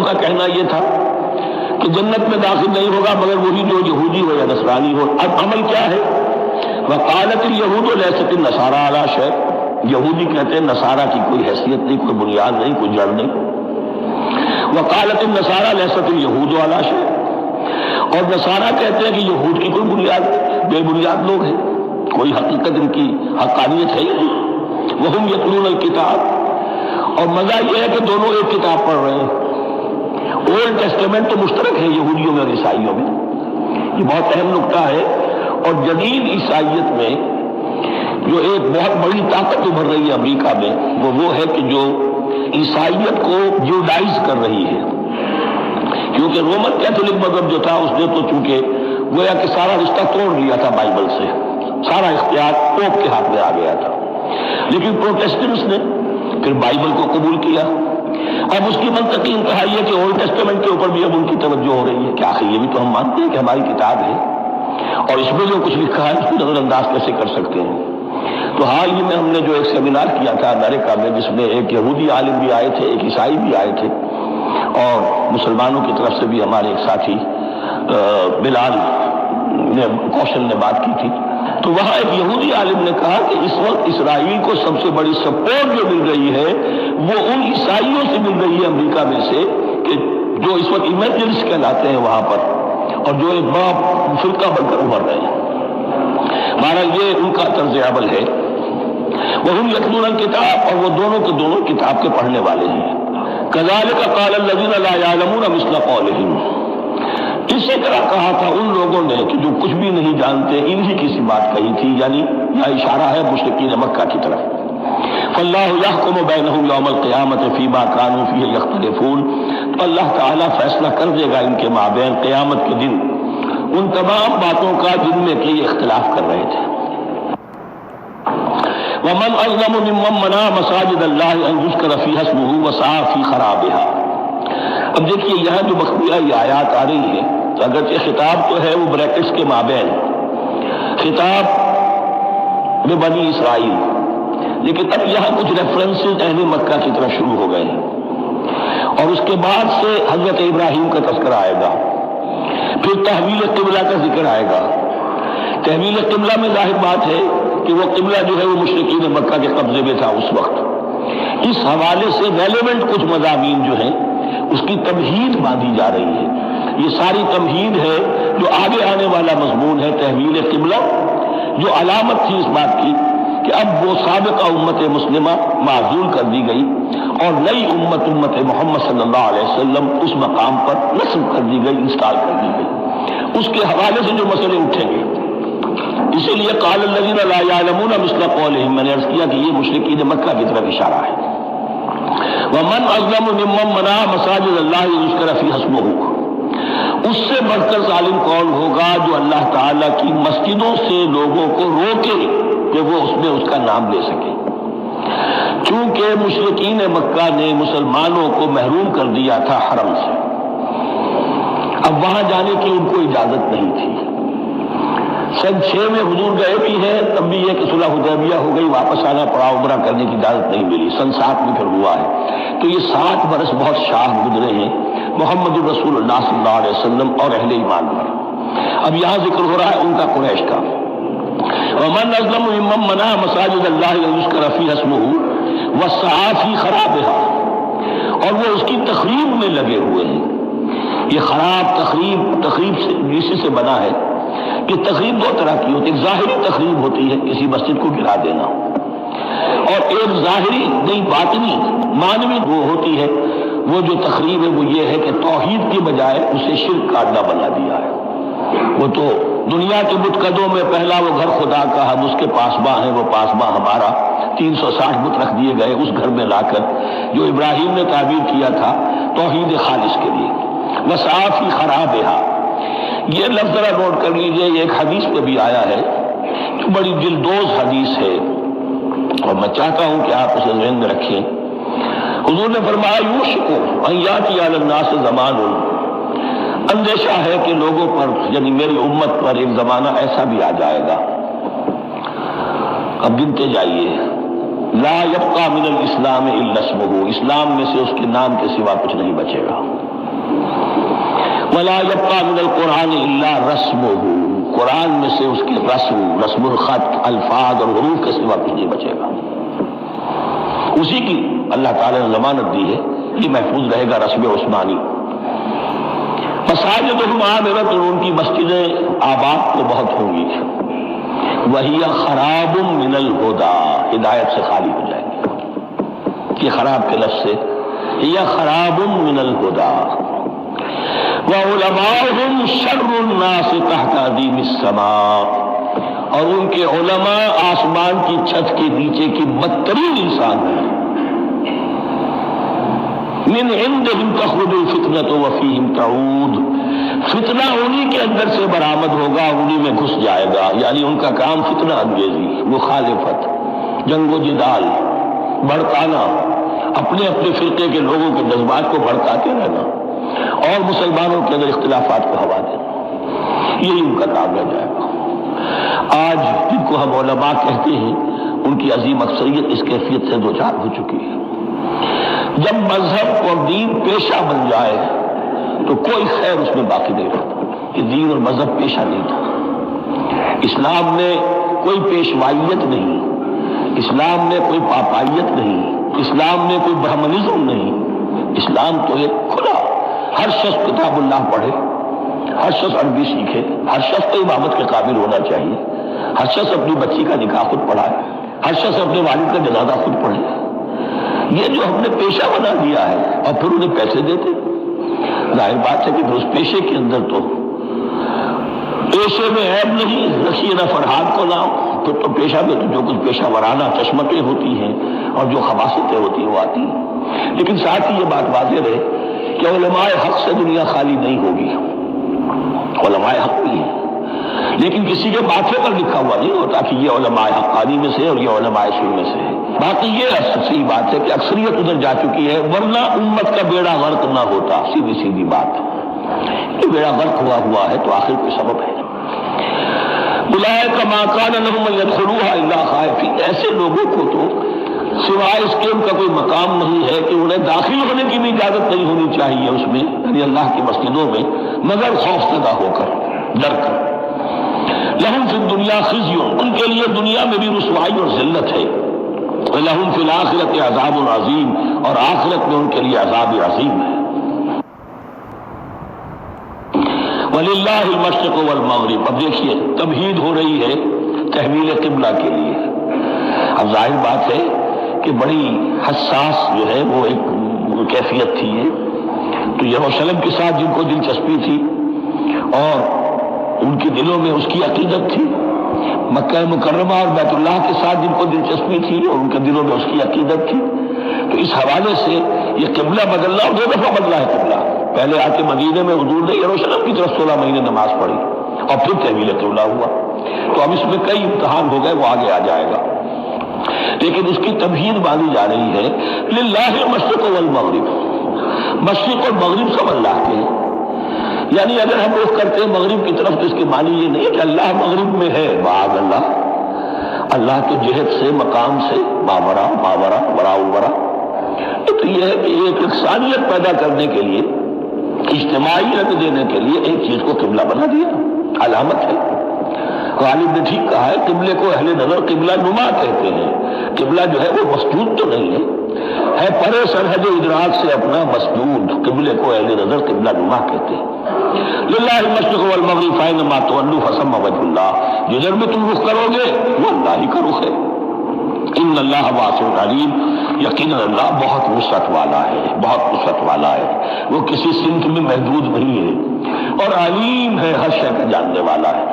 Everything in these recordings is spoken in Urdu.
کا کہنا یہ تھا کہ جنت میں داخل نہیں ہوگا مگر وہی جو یہودی ہو یا نصرانی ہو۔ اب عمل کیا ہے؟ وقالت الیہود لیست النصارى علی شیء، یہودی کہتے ہیں نصارہ کی کوئی حیثیت نہیں، کوئی بنیاد نہیں، کوئی جڑ نہیں۔ وقالت النصارى لیست الیہود علی شیء، اور نصارہ کہتے ہیں کہ یہود کی کوئی بنیاد نہیں، بے بنیاد لوگ ہیں، کوئی حقیقت ان کی حقانیت ہے ہی نہیں۔ وہم یتلون الکتاب، اور مزہ یہ ہے کہ دونوں ایک کتاب پڑھ رہے ہیں۔ اولڈ ٹیسٹمنٹ تو مشترک ہے یہودیوں میں اور عیسائیوں میں، یہ بہت اہم نکتہ ہے۔ اور جدید عیسائیت میں جو ایک بہت بڑی طاقت ابھر رہی ہے امریکہ میں، وہ ہے کہ جو عیسائیت کو جوڈائز کر رہی ہے، کیونکہ رومن کیتھولک مذہب جو تھا اس نے تو چونکہ گویا کہ سارا رشتہ توڑ لیا تھا بائبل سے، سارا اختیار پوپ کے ہاتھ میں آ گیا تھا، لیکن پروٹیسٹنٹس نے پھر بائبل کو قبول کیا۔ اب اس کی منطقی انتہا یہ کہ اولڈ ٹیسٹمنٹ کے اوپر بھی اب ان کی توجہ ہو رہی ہے کہ آخر یہ بھی تو ہم مانتے ہیں کہ ہماری کتاب ہے اور اس میں جو کچھ لکھا ہے اس کو نظر انداز کیسے کر سکتے ہیں۔ تو حال ہی میں ہم نے جو ایک سیمینار کیا تھا امریکہ میں، جس میں ایک یہودی عالم بھی آئے تھے، ایک عیسائی بھی آئے تھے، اور مسلمانوں کی طرف سے بھی ہمارے ایک ساتھی بلال کوشل نے بات کی تھی، تو وہاں ایک یہودی عالم نے کہا کہ اس وقت اسرائیل کو سب سے بڑی سپورٹ جو مل رہی ہے وہ ان عیسائیوں سے مل رہی ہے امریکہ میں سے، کہ جو اس وقت ایونجلسٹ کہلاتے ہیں وہاں پر، اور جو ایک بڑا فرقہ بن کر ابھر رہے ہیں۔ بہرحال یہ ان کا طرز عمل ہے۔ وہم یتلون الکتاب، اور وہ دونوں کے دونوں کتاب کے پڑھنے والے ہیں۔ کذالک قال الذین لا یعلمون مثل قولہم، اسی طرح کہا تھا ان لوگوں نے کہ جو کچھ بھی نہیں جانتے انہی کی سی بات کہی تھی، یعنی یہ اشارہ ہے مشرکین مکہ کی طرف۔ فاللہ یحکم بینہم یوم القیامۃ فیما کانوا فیہ یختلفون، تو اللہ تعالیٰ فیصلہ کر دے گا ان کے مابین قیامت کے دن ان تمام باتوں کا جن میں کہ یہ اختلاف کر رہے تھے۔ ومن اظلم ممن منع مساجد اللہ ان یذکر فیہا اسمہ وسعی فی خرابها۔ اب دیکھیے یہاں جو مخفیہ یہ آیات آ رہی ہے، اگرچہ خطاب تو ہے وہ بریکٹس کے مابین، خطاب میں بنی اسرائیل، لیکن اب یہاں کچھ ریفرنسز اہل مکہ کی طرف شروع ہو گئے ہیں، اور اس کے بعد سے حضرت ابراہیم کا تذکرہ آئے گا، پھر تحویل قبلہ کا ذکر آئے گا۔ تحویل قبلہ میں ظاہر بات ہے کہ وہ قبلہ جو ہے وہ مشرکین مکہ کے قبضے میں تھا اس وقت۔ اس حوالے سے ریلیونٹ کچھ مضامین جو ہیں اس کی تمہید باندھی جا رہی ہے۔ یہ ساری تمہید ہے جو آگے آنے والا مضمون ہے تحویل قبلہ، جو علامت تھی اس بات کی کہ اب وہ سابقہ امت مسلمہ معزول کر دی گئی اور نئی امت محمد صلی اللہ علیہ وسلم اس مقام پر نصب کر دی گئی، انسٹال کر دی گئی۔ اس کے حوالے سے جو مسئلے اٹھیں گے، اسی لیے قال الذین لا یعلمون مثل قولہم، میں نے عرض کیا کہ یہ مشرکین مکہ کی طرف اشارہ ہے۔ ومن اظلم ممن منع مساجد اللہ یذکر فیہا اسمہ، اس سے بڑھ کر ظالم کون ہوگا جو اللہ تعالیٰ کی مسجدوں سے لوگوں کو روکے کہ وہ اس میں اس کا نام لے سکے، چونکہ مشرکین مکہ نے مسلمانوں کو محروم کر دیا تھا حرم سے، اب وہاں جانے کی ان کو اجازت نہیں تھی۔ سن 6 میں حضور گئے بھی ہیں، تب بھی یہ کہ صلح حدیبیہ ہو گئی، واپس آنا پڑا، عمرہ کرنے کی اجازت نہیں ملی، سن 7 میں پھر ہوا ہے۔ تو یہ 7 برس بہت شاہ گزرے ہیں محمد رسول اللہ صلی اللہ علیہ وسلم اور اہل ایمان پر۔ اب یہاں ذکر ہو رہا ہے ان کا قریش کا۔ ومن اظلم ممن منع مساجد اللہ ان یذکر فیہا اسمہ وسعی فی خرابها، اور وہ اس کی تخریب میں لگے ہوئے ہیں۔ یہ خراب تخریب سے اسی سے بنا ہے کہ تخریب 2 طرح کی ہوتی ہے، ایک ظاہری تخریب ہوتی ہے کسی مسجد کو گرا دینا، اور ایک ظاہری نہیں باطنی معنوی وہ ہوتی ہے، وہ جو تخریب ہے وہ یہ ہے کہ توحید کی بجائے اسے شرک کا اڈا بنا دیا ہے۔ وہ تو دنیا کے بت قدوں میں پہلا وہ گھر خدا کا، ہم اس کے پاسباں ہیں، وہ پاسباں ہمارا، 360 بت رکھ دیے گئے اس گھر میں لا کر، جو ابراہیم نے تعبیر کیا تھا توحید خالص کے لیے۔ وسعی فی خرابها، یہ لفظ ذرا نوٹ کر لیجئے، یہ ایک حدیث میں بھی آیا ہے جو بڑی دلدوز حدیث ہے، اور میں چاہتا ہوں کہ آپ اسے ذہن میں رکھیں۔ حضور نے فرمایا یوشک ان یاتی علی الناس زمان، اندیشہ ہے کہ لوگوں پر یعنی میری امت پر ایک زمانہ ایسا بھی آ جائے گا، اب گنتے جائیے، لا یبقى من الاسلام الا اسمہ، اسلام میں سے اس کے نام کے سوا کچھ نہیں بچے گا۔ ولا يبقى من القرآن الا رسمہ، قرآن میں سے اس کے رسم الخط، الفاظ اور حروف کے سوا کچھ نہیں بچے گا۔ اسی کی اللہ تعالیٰ نے ضمانت دی ہے، یہ محفوظ رہے گا رسم عثمانی۔ مساجدہم عامرۃ، ان کی مسجدیں آباد تو بہت ہوں گی، وہی خراب من الہدی، ہدایت سے خالی ہو جائیں گے۔ یہ خراب کے لفظ سے ہی خراب من الہدی، وعلماؤہم شر الناس تحت عظیم السماء، اور ان کے علماء آسمان کی چھت کے نیچے کی بدترین انسان ہیں۔ من عندہم تخرج الفتنۃ وفیہم تعود، فتنہ انہی کے اندر سے برآمد ہوگا، انہی میں گھس جائے گا، یعنی ان کا کام فتنہ انگیزی، مخالفت، جنگ و جدال، بھڑکانا، اپنے اپنے فرقے کے لوگوں کے جذبات کو بھڑکاتے رہنا اور مسلمانوں کے اندر اختلافات کو ہوا دینا، یہی ان کا کام رہ جائے گا۔ آج جن کو ہم علماء کہتے ہیں، ان کی عظیم اکثریت اس کیفیت سے دوچار ہو چکی ہے۔ جب مذہب اور دین پیشہ بن جائے تو کوئی خیر اس میں باقی نہیں رہتا، کہ دین اور مذہب پیشہ نہیں تھا۔ اسلام میں کوئی پیشوائیت نہیں، اسلام میں کوئی پاپائیت نہیں، اسلام میں کوئی برہمنزم نہیں، اسلام تو ایک کھلا، ہر شخص کتاب اللہ پڑھے، ہر شخص عربی سیکھے، ہر شخص کو امامت کے قابل ہونا چاہیے، ہر شخص اپنی بچی کا نکاح خود پڑھائے، ہر شخص اپنے والد کا جنازہ خود پڑھے۔ یہ جو ہم نے پیشہ بنا دیا ہے اور پھر انہیں پیسے دیتے، ظاہر بات ہے کہ اس پیشے کے اندر تو پیشے میں عیب نہیں، رکھیے نہ فرحاد کو نام، پھر تو پیشہ میں تو جو کچھ پیشہ ورانہ چشمتیں ہوتی ہیں اور جو خباثتیں ہوتی ہیں وہ آتی ہیں۔ لیکن ساتھ ہی یہ بات واضح رہے کہ علماء حق سے دنیا خالی نہیں ہوگی، علماء حق بھی ہے، لیکن کسی کے ماتھے پر لکھا ہوا نہیں ہوتا کہ یہ علماء حقانی میں سے اور یہ علماء سنی میں سے ہے۔ باقی یہ صحیح بات ہے کہ اکثریت ادھر جا چکی ہے، ورنہ امت کا بیڑا غرق نہ ہوتا، سیدھی بات۔ یہ بیڑا غرق ہوا ہے تو آخر کوئی سبب ہے۔ اولئک ما کان لہم ان یدخلوها الا خائفین، ایسے لوگوں کو تو سوائے اس کے ان کا کوئی مقام نہیں ہے کہ انہیں داخل ہونے کی بھی اجازت نہیں ہونی چاہیے اس میں، یعنی اللہ کی مسجدوں میں، مگر خوف زدہ ہو کر، ڈر کر۔ لہم فی الدنیا خزی، ان کے لیے دنیا میں بھی رسوائی اور ذلت ہے، لہم فی الآخرۃ عذاب عظیم، اور آخرت میں ان کے لیے عذاب عظیم ہے۔ وَلِلَّهِ الْمَشْرِقُ وَالْمَغْرِبُ، اب دیکھیے تمہید ہو رہی ہے تحویل قبلہ کے لیے۔ اب ظاہر بات ہے کہ بڑی حساس جو ہے وہ ایک کیفیت تھی ہے، تو یروشلم کے ساتھ جن کو دلچسپی تھی اور ان کے دلوں میں اس کی عقیدت تھی، مکہ مکرمہ اور بیت اللہ کے ساتھ جن کو دلچسپی تھی اور ان کے دلوں میں اس کی عقیدت تھی، تو اس حوالے سے یہ قبلہ بدلنا، 2 دفعہ بدلا ہے قبلہ۔ پہلے آ کے مدینے میں حضور نے یروشلم کی طرف 16 مہینے نماز پڑھی اور پھر تحویل قبلہ ہوا، تو اب اس میں کئی امتحان ہو گئے، وہ آگے آ جائے گا، لیکن اس کی تمہید باندھی جا رہی ہے۔ للہ المشرق والمغرب، مشرق اور مغرب سب اللہ کے ہیں، یعنی اگر ہم رخ کرتے ہیں مغرب کی طرف تو اس کے معنی یہ نہیں کہ اللہ مغرب میں ہے، معاذ اللہ، اللہ تو جہت سے، مقام سے، ماورا وراء الورا، تو یہ ہے کہ ایک یکسانیت پیدا کرنے کے لیے، اجتماعی رنگ دینے کے لیے ایک چیز کو قبلہ بنا دیا، علامت ہے۔ غالب نے ٹھیک کہا ہے، قبلے کو اہل نظر قبلہ نما کہتے ہیں۔ قبلہ جو ہے وہ مسجود تو نہیں ہے پرے سرحد و ادراک سے اپنا مسجود، قبلے کو اہل نظر قبلہ نما کہتے ہیں۔ للہ المشرق والمغرب فینما تولوا فثم وجہ اللہ، جدھر بھی تم رخ کرو گے وہ اللہ ہی کا رخ ہے۔ ان اللہ واسع علیم، یقینا اللہ بہت وسعت والا ہے، بہت وسعت والا ہے، وہ کسی سمت میں محدود نہیں ہے اور علیم ہے، ہر شے کا جاننے والا ہے۔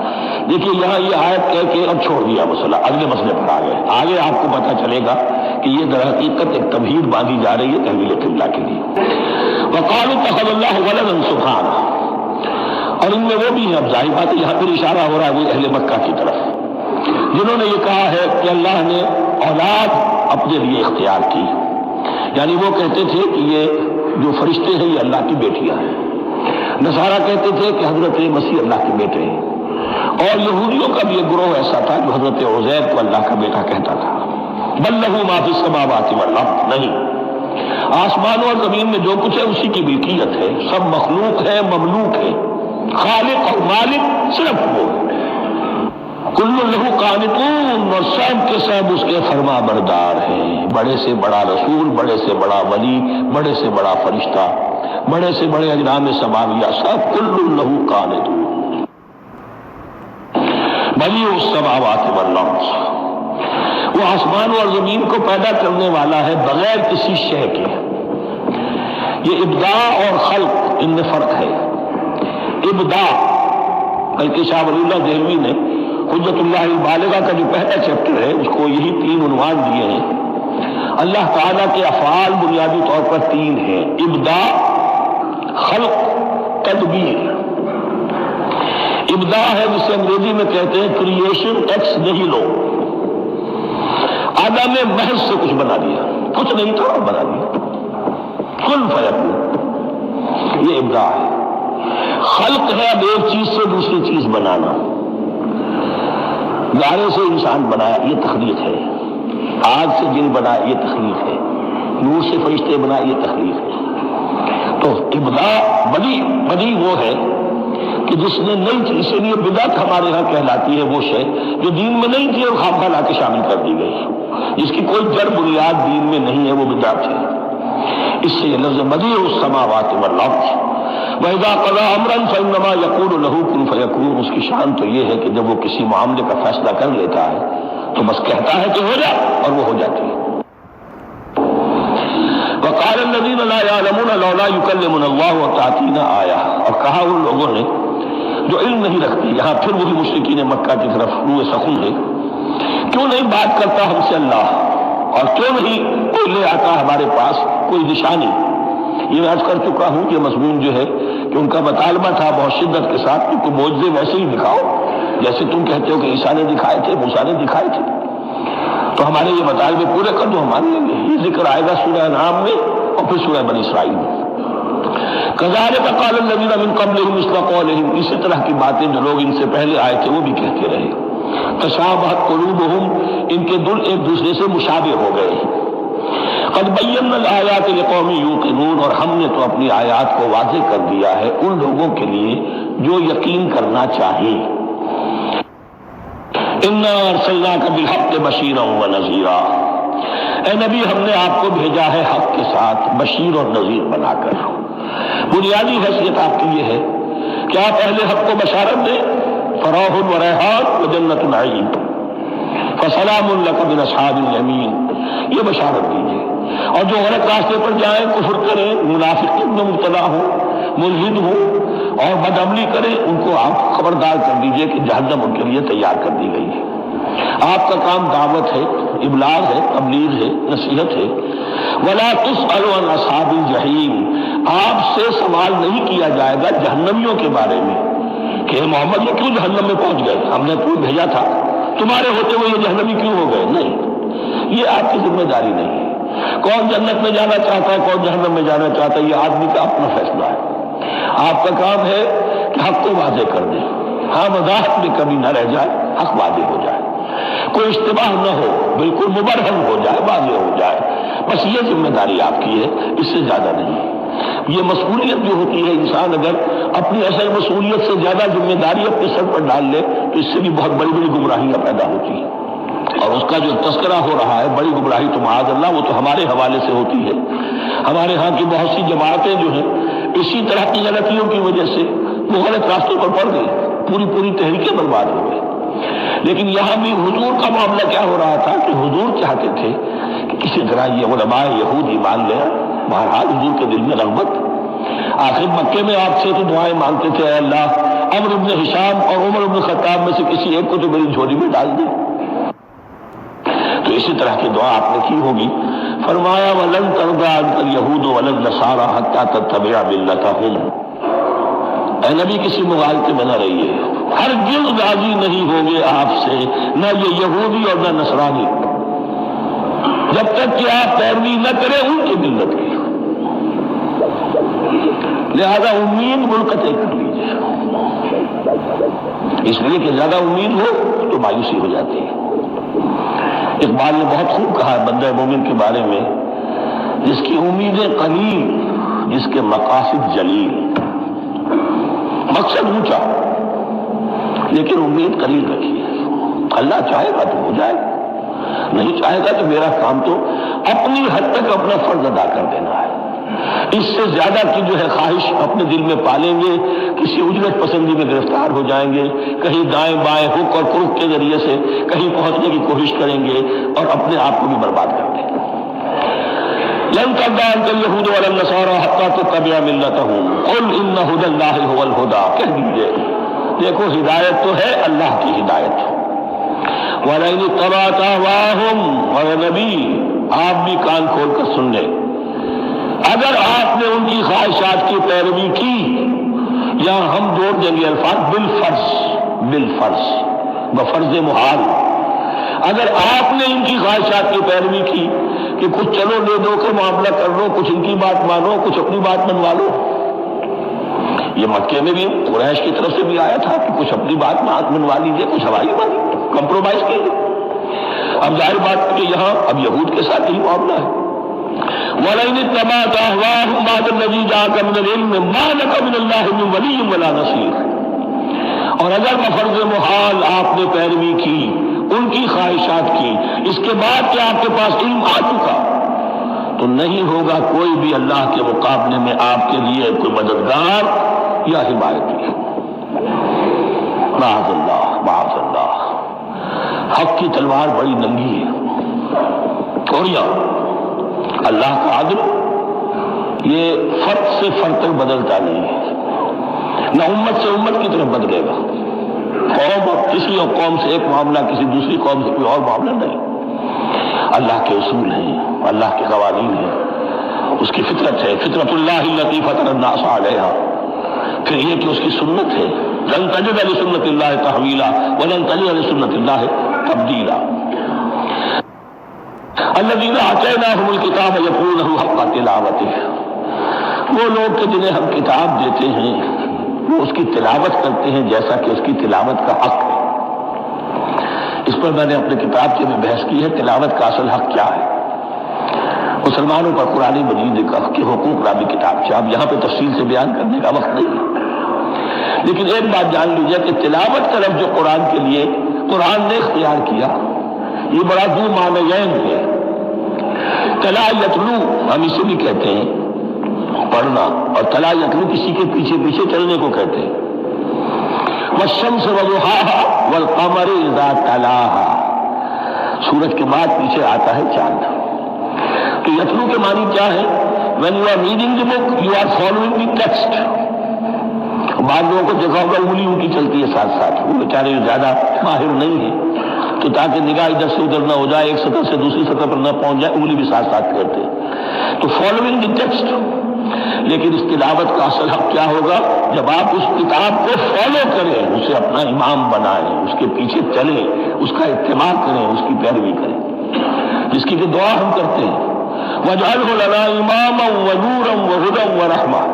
دیکھیے یہاں یہ آیت کہہ کے اب چھوڑ دیا مسئلہ، اگلے مسئلے پر آ گئے۔ آگے آپ کو پتہ چلے گا کہ یہ در حقیقت ایک تمہید باندھی جا رہی ہے تحویل قبلہ کے لیے۔ وقالوا اتخذ اللہ ولدا سبحانہ، اور ان میں وہ بھی ہیں، اب ظاہر بات ہے یہاں پر اشارہ ہو رہا ہے وہ اہل مکہ کی طرف، جنہوں نے یہ کہا ہے کہ اللہ نے اولاد اپنے لیے اختیار کی، یعنی وہ کہتے تھے کہ یہ جو فرشتے ہیں یہ اللہ کی بیٹیاں ہیں، نصارہ کہتے تھے کہ حضرت مسیح اللہ کے بیٹے ہیں، اور یہودیوں کا بھی ایک گروہ ایسا تھا جو حضرت عزیر کو اللہ کا بیٹا کہتا تھا۔ بل لہ ما فی السماوات والارض، نہیں، آسمانوں اور زمین میں جو کچھ ہے اسی کی ملکیت ہے، سب مخلوق ہے، مملوک ہے، خالق اور مالک صرف وہ ہے۔ کل لہ قانتون، اور سب کے سب اس کے فرما بردار ہیں، بڑے سے بڑا رسول، بڑے سے بڑا ولی، بڑے سے بڑا فرشتہ، بڑے سے بڑے اجرام سماویہ، سب کل لہ قانتون۔ بدیع السماوات والارض، وہ آسمان اور زمین کو پیدا کرنے والا ہے بغیر کسی شے کے۔ یہ ابداع اور خلق، ان میں فرق ہے۔ ابداع، بلکہ شاہ ولی اللہ دہلوی نے حجت اللہ البالغہ کا جو پہلا چیپٹر ہے اس کو یہی 3 عنوان دیے ہیں۔ اللہ تعالیٰ کے افعال بنیادی طور پر 3 ہیں: ابداع، خلق، تدبیر۔ ابداع ہے جسے انگریزی میں کہتے ہیں کریشن ایکس نہیلو، آدم نے محض سے کچھ بنا دیا، کچھ نہیں تھا اور بنا دیا، کن فیکون، یہ ابداع ہے۔ خلق ہے اب ایک چیز سے دوسری چیز بنانا، گارے سے انسان بنایا، یہ تخلیق ہے، آگ سے جن بنایا، یہ تخلیق ہے، نور سے فرشتے بنائے، یہ تخلیق ہے۔ تو ابداع بدیع وہ ہے کہ جس نے نئی چیز، اسی لیے بدعت ہمارے ہاں کہلاتی ہے وہ شے جو دین میں نہیں تھی اور خام لا کے شامل کر دی گئی، جس کی کوئی جڑ بنیاد دین میں نہیں ہے، وہ بدعت ہے۔ اس سے یہ لفظ بدیع السماوات والارض، وَإِذَا قَضَىٰ أَمْرًا فَإِنَّمَا يَقُولُ لَهُ كُن فَيَكُونُ، اس کی شان تو یہ ہے کہ جب وہ کسی معاملے کا فیصلہ کر لیتا ہے تو بس کہتا ہے کہ ہو جا، اور وہ ہو جاتی ہے۔ وَقَالَ الَّذِينَ لَا يَعْلَمُونَ لَوْلَا يُكَلِّمُنَا اللَّهُ وَتَأْتِينَا آیَةٌ، اور کہا ان لوگوں نے جو علم نہیں رکھتے، یہاں پھر وہی مشرکین مکہ کی طرف روئے سخن ہے، کیوں نہیں بات کرتا ہم سے اللہ، اور کیوں نہیں کوئی لے آتا ہمارے پاس کوئی نشانی۔ یہ میں عرض کر چکا ہوں کہ مضمون جو ہے کہ ان کا مطالبہ تھا بہت شدت کے ساتھ کہ معجزے ویسے ہی دکھاؤ جیسے تم کہتے ہو کہ عیسیٰ نے دکھائے تھے، موسیٰ نے دکھائے تھے، تو ہمارے یہ مطالبے پورے کر دو، ہمارے لیے یہ ذکر آئے گا سورہ انعام میں اور پھر سورہ بنی اسرائیل میں۔ کذالک قال الذین من قبلہم مثل قولہم، اسی طرح کی باتیں جو لوگ ان سے پہلے آئے تھے وہ بھی کہتے رہے۔ تشابہت قلوبہم، ان کے دل ایک دوسرے سے مشابہ ہو گئے۔ قد بینا الآیات لقوم یوقنون، اور ہم نے تو اپنی آیات کو واضح کر دیا ہے ان لوگوں کے لیے جو یقین کرنا چاہے۔ انا ارسلناک بالحق بشیرا ونذیرا، اے نبی ہم نے آپ کو بھیجا ہے حق کے ساتھ بشیر اور نذیر بنا کر۔ بنیادی حیثیت آپ کی یہ ہے کہ آپ اہل حق کو بشارت دیں، فراح و ریحان و جنت نعیم، فسلام لک من اصحاب الیمین، یہ بشارت دیجیے۔ اور جو غلط راستے پر جائیں، کفر کریں، منافقت میں مبتلا ہوں، ملحد ہوں اور بدعملی کریں، ان کو آپ خبردار کر دیجیے کہ جہنم ان کے لیے تیار کر دی گئی ہے۔ آپ کا کام دعوت ہے، ابلاغ ہے، تبلیغ ہے، نصیحت ہے۔ ولا تسأل عن اصحاب الجحیم، آپ سے سوال نہیں کیا جائے گا جہنمیوں کے بارے میں کہ محمد یہ کیوں جہنم میں پہنچ گئے، ہم نے تمہیں بھیجا تھا، تمہارے ہوتے ہوئے یہ جہنمی کیوں ہو گئے؟ نہیں، یہ آپ کی ذمہ داری نہیں ہے۔ کون جنت میں جانا چاہتا ہے، کون جہنم میں جانا چاہتا ہے، یہ آدمی کا اپنا فیصلہ ہے۔ آپ کا کام ہے کہ حق کو واضح کر دیں، ہاں وضاحت میں کمی نہ رہ جائے، حق واضح ہو جائے، کوئی اشتباہ نہ ہو، بالکل مبرہن ہو جائے، واضح ہو جائے، بس یہ ذمہ داری آپ کی ہے، اس سے زیادہ نہیں۔ یہ مسئولیت جو ہوتی ہے، انسان اگر اپنی اصل مسئولیت سے زیادہ ذمہ داری اپنے سر پر ڈال لے تو اس سے بھی بہت بڑی بڑی گمراہیاں پیدا ہوتی ہیں، اور اس کا جو تذکرہ ہو رہا ہے بڑی گمراہی تو معاذ اللہ وہ تو ہمارے حوالے سے ہوتی ہے۔ ہمارے ہاں کی بہت سی جماعتیں جو ہیں اسی طرح کی غلطیوں کی وجہ سے وہ غلط راستوں پر پڑ گئی، پوری تحریکیں برباد ہو گئی۔ لیکن یہاں بھی حضور کا معاملہ کیا ہو رہا تھا کہ حضور چاہتے تھے کہ کسی طرح یہ علماء یہود ایمان لے، بہرحال حضور کے دل میں رغبت، آخر مکے میں آپ سے تو دعائیں مانگتے تھے، اے اللہ عمرو بن ہشام اور عمر بن خطاب میں سے کسی ایک کو تو میری جھولی میں ڈال دے، تو اسی طرح کی دعا آپ نے کی ہوگی۔ فرمایا وَلَن تَرْضَىٰ عَنكَ الْيَهُودُ وَلَا النَّصَارَىٰ حَتَّىٰ تَتَّبِعَ مِلَّتَهُمْ، اے نبی کسی مغالطے میں نہ رہیے، ہرگز راضی نہیں ہوں گے آپ سے نہ یہ یہودی اور نہ نصرانی جب تک کہ آپ پیروی نہ کریں ان کی ملت کی، لہذا امید منقطع کر لیجیے، اس لیے کہ زیادہ امید ہو تو مایوسی ہو جاتی ہے۔ اقبال نے بہت خوب کہا بندہ مومن کے بارے میں، جس کی امیدیں قلیل، جس کے مقاصد جلیل۔ مقصد اونچا لیکن امید قلیل رکھیے، اللہ چاہے گا تو ہو جائے گا، نہیں چاہے گا تو میرا کام تو اپنی حد تک اپنا فرض ادا کر دینا ہے۔ اس سے زیادہ کی جو ہے خواہش اپنے دل میں پالیں گے، کسی اجرت پسندی میں گرفتار ہو جائیں گے، کہیں دائیں بائیں ہک اور کرک کے ذریعے سے کہیں پہنچنے کی کوشش کریں گے اور اپنے آپ کو بھی برباد کر دیں گے۔ لن ترضى عنك اليهود ولا النصارى حتى تتبع ملتهم قل ان هدى الله هو الهدى، کہہ دیجئے دیکھو ہدایت تو ہے اللہ کی ہدایت۔ وَلَئِنِ اتَّبَعْتَ أَهْوَاءَهُمْ، اور نبی آپ بھی کان کھول کر سن لیں، اگر آپ نے ان کی خواہشات کی پیروی کی، یا ہم جوڑ دیں گے الفاظ بالفرض بفرض محال، اگر آپ نے ان کی خواہشات کی پیروی کی کہ کچھ چلو لے دو کے معاملہ کر لو، کچھ ان کی بات مانو، کچھ اپنی بات منوا لو، یہ مکے میں بھی قریش کی طرف سے بھی آیا تھا کہ کچھ اپنی بات منوا لیجیے، کچھ ہماری بات کمپرومائز کیجیے۔ اب ظاہر بات کہ یہاں اب یہود کے ساتھ یہی معاملہ ہے۔ وَلَئِنِ اتَّبَعْتَ أَهْوَاءَهُمْ بَعْدَ الَّذِي جَاءَكَ مِنَ الْعِلْمِ مَا لَكَ مِنَ اللَّهِ مِنْ وَلِيٍّ وَلَا نَصِيرٍ، اور اگر بفرض محال آپ نے پیروی کی ان کی خواہشات کی، اس کے بعد کہ آپ کے پاس علم آ چکا، تو نہیں ہوگا کوئی بھی اللہ کے مقابلے میں آپ کے لیے کوئی مددگار یا حمایتی۔ معاذ اللہ معاذ اللہ، حق کی تلوار بڑی ننگی ہے، اور یہاں اللہ کا عدل یہ فرد سے فرد تک بدلتا نہیں ہے، نہ امت سے امت کی طرف بدلے گا۔ قوم اور کسی اور قوم سے ایک معاملہ، کسی دوسری قوم سے کوئی اور معاملہ نہیں، اللہ کے اصول ہیں، اللہ کے قوانین ہیں، اس کی فطرت ہے، فطرت اللہ التی فطر الناس علیہا، پھر یہ کہ اس کی سنت ہے، لن تجد لسنت اللہ تحویلا ولن تجد لسنت اللہ تبدیلا۔ الذین آتیناہم الکتاب یتلونہ حق تلاوتہ، وہ لوگ کہ جنہیں ہم کتاب دیتے ہیں وہ اس کی تلاوت کرتے ہیں جیسا کہ اس کی تلاوت کا حق ہے۔ اس پر میں نے اپنے کتاب کے میں بحث کی ہے، تلاوت کا اصل حق کیا ہے۔ مسلمانوں پر قرآن مجید کے حقوق نامی کتاب سے اب یہاں پہ تفصیل سے بیان کرنے کا وقت نہیں ہے، لیکن ایک بات جان لیجیے کہ تلاوت کا لفظ جو قرآن کے لیے قرآن نے اختیار کیا، یہ بڑا دو معنیین ہے۔ تلا یتلو ہم اسے بھی کہتے ہیں پڑھنا، اور تلا یتلو کسی کے پیچھے پیچھے چلنے کو کہتے ہیں۔ والشمس وضحاها والقمر اذا تلاها، سورج کے بعد پیچھے آتا ہے چاند۔ تو یتلو کے معنی کیا ہے؟ when you are reading the book you are following the text۔ بعض لوگوں کو دیکھا ہوگا انگلی ان کی چلتی ہے ساتھ ساتھ، وہ بیچارے زیادہ ماہر نہیں ہیں، تو تاکہ نگاہ ادھر سے ادھر نہ ہو جائے، ایک سطح سے دوسری سطح پر نہ پہنچ جائے، انگلی بھی ساتھ ساتھ کرتے ہیں، تو فالوئنگ دی ٹیکسٹ۔ لیکن اس تلاوت کا اصل حق کیا ہوگا؟ جب آپ اس کتاب کو فالو کریں، اسے اپنا امام بنائیں، اس کے پیچھے چلیں، اس کا اتباع کریں، اس کی پیروی کریں، جس کی کہ دعا ہم کرتے ہیں وَاجْعَلْهُ لَنَا إِمَامًا وَنُورًا وَهُدًى وَرَحْمَةً،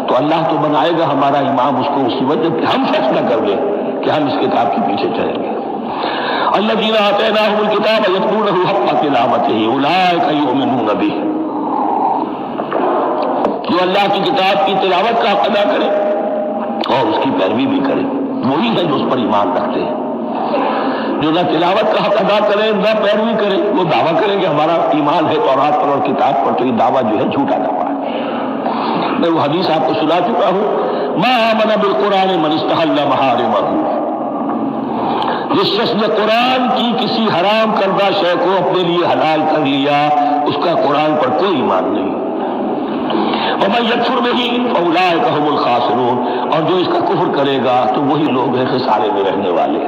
تو اللہ تو بنائے گا ہمارا امام اس کو اسی وجہ کہ ہم فیصلہ کر لیں کہ ہم اس کتاب کے پیچھے چلیں گے۔ الذین آتیناہم الکتاب یتلونہ حق تلاوتہ اولئک یؤمنون بہ، جو اللہ کی کتاب کی تلاوت کا حق ادا کرے اور اس کی پیروی بھی کرے، وہی ہے جو اس پر ایمان رکھتے ہیں۔ جو نہ تلاوت کا حق ادا کریں نہ پیروی کریں، وہ دعویٰ کریں کہ ہمارا ایمان ہے تورات پر اور کتاب پر، تو یہ دعویٰ جو ہے جھوٹا دعویٰ ہے۔ میں وہ حدیث آپ کو سنا چکا ہوں، ما آمن بالقرآن من استحل محارمہ، جس شخص نے قرآن کی کسی حرام کردہ شے کو اپنے لیے حلال کر لیا، اس کا قرآن پر کوئی ایمان نہیں۔ ومن یکفر بہ فاولئک ھم الخاسرون، اور جو اس کا کفر کرے گا تو وہی لوگ ہیں خسارے میں رہنے والے۔